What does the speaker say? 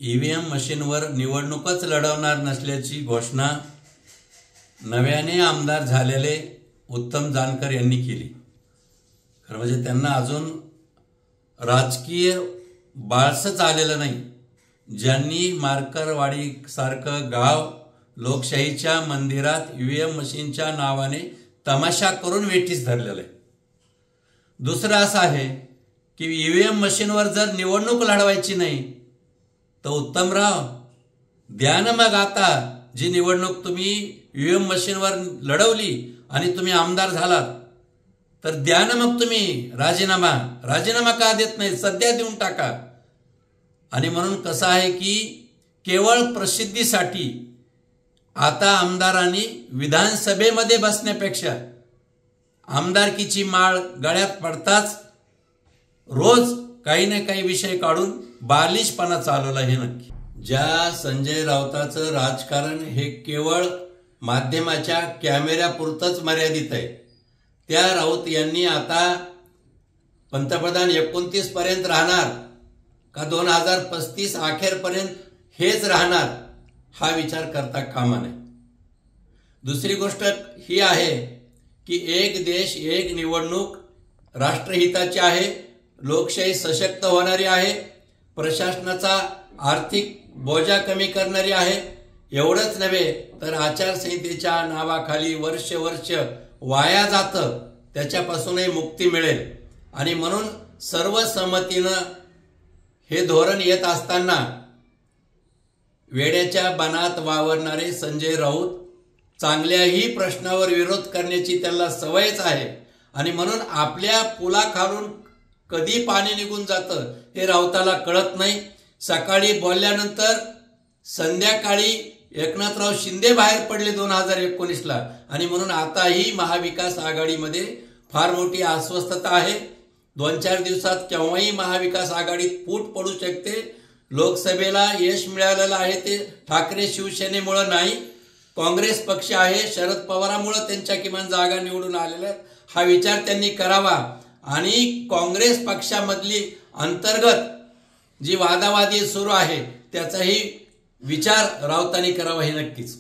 EVM मशीनवर निवडणूकच लढवणार नसल्याची घोषणा नव्याने आमदार झालेले उत्तम जानकर यांनी केली। खरं म्हणजे त्यांना अजून राजकीय बाळसच आलेलं नाही। ज्यांनी मार्करवाडी सारखं गाव लोकशाहीच्या मंदिरात ईव्हीएम मशीनच्या नावाने तमाशा करून वेठीस धरलेलं आहे। दुसरं असं आहे की ईव्हीएम मशीनवर जर निवडणूक लढवायची नाही तर उत्तमराव द्या ना मग आता जी निवडणूक तुम्ही ईव्हीएम मशीनवर लढवली आणि तुम्ही आमदार झालात तर द्या ना मग तुम्ही राजीनामा का देत नाही? सध्या देऊन टाका। आणि म्हणून कसं आहे की केवळ प्रसिद्धीसाठी आता आमदारांनी विधानसभेमध्ये बसण्यापेक्षा आमदारकीची माळ गळ्यात पडताच रोज काही ना काही विषय काढून बालिशपणा चालवला हे नक्की। ज्या संजय राऊताचं राजकारण हे केवळ माध्यमाच्या कॅमेऱ्यापुरतंच मर्यादित आहे, त्या राऊत यांनी आता पंतप्रधान 29 पर्यंत राहणार का 2035 अखेरपर्यंत हेच राहणार हा विचार करता कामा नये। दुसरी गोष्ट ही आहे की एक देश एक निवडणूक राष्ट्रहिताची आहे, लोकशाही सशक्त होणारी आहे, प्रशासनाचा आर्थिक बोजा कमी करणारी आहे। एवढंच नव्हे तर आचारसंहितेच्या नावाखाली वर्ष वाया जातं त्याच्यापासूनही मुक्ती मिळेल। आणि म्हणून सर्वसंमतीनं हे धोरण येत असताना वेड्याच्या बनात वावरणारे संजय राऊत चांगल्याही प्रश्नावर विरोध करण्याची त्याला सवयच आहे। आणि म्हणून आपल्या पुलाखालून कधी पाणी निघून जातं हे राऊताला कळत नाही। सकाळी बोलल्यानंतर संध्याकाळी एकनाथराव शिंदे बाहेर पडले 2019ला आणि म्हणून आताही महाविकास आघाडीमध्ये फार मोठी अस्वस्थता आहे। 2-4 दिवसात केव्हाही महाविकास आघाडीत फूट पडू शकते। लोकसभेला यश मिळालेलं आहे ते ठाकरे शिवसेनेमुळे नाही, काँग्रेस पक्ष आहे, शरद पवारांमुळे त्यांच्या किमान जागा निवडून आलेल्या आहेत हा विचार त्यांनी करावा। आणि काँग्रेस पक्षामधली अंतर्गत जी वादावादी सुरू आहे त्याचाही विचार राऊतांनी करावा हे नक्कीच।